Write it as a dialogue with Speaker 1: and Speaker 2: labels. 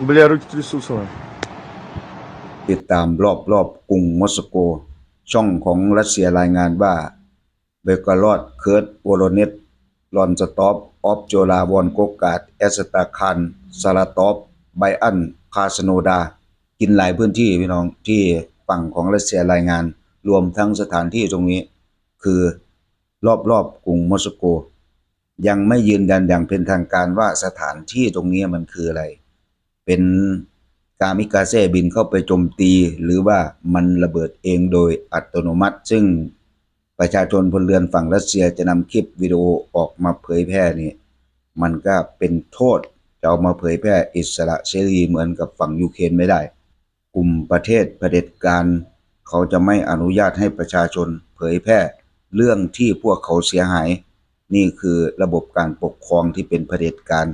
Speaker 1: Белярус трясутся.
Speaker 2: ติดตามรอบกรุงมอสโกช่องของรัสเซียรายงานว่าเบลกาลอดเคิร์ตโวโรเนตลอนสตอปออฟโจลาวอนโกกาดแอสตาคานซาลาตอฟไบอันคาสโนดากินหลายพื้นที่พี่น้องที่ฝั่งของรัสเซียรายงานรวมทั้งสถานที่ตรงนี้คือรอบกรุงมอสโกยังไม่ยืนยันอย่างเป็นทางการว่าสถานที่ตรงนี้มันคืออะไรเป็นกามิกาเซ่บินเข้าไปโจมตีหรือว่ามันระเบิดเองโดยอัตโนมัติซึ่งประชาชนพลเรือนฝั่งรัสเซียจะนำคลิปวิดีโอออกมาเผยแพร่นี่มันก็เป็นโทษจะเอามาเผยแพร่อิสระเสรีเหมือนกับฝั่งยูเครนไม่ได้กลุ่มประเทศเผด็จการเขาจะไม่อนุญาตให้ประชาชนเผยแพร่เรื่องที่พวกเขาเสียหายนี่คือระบบการปกครองที่เป็นเผด็จการ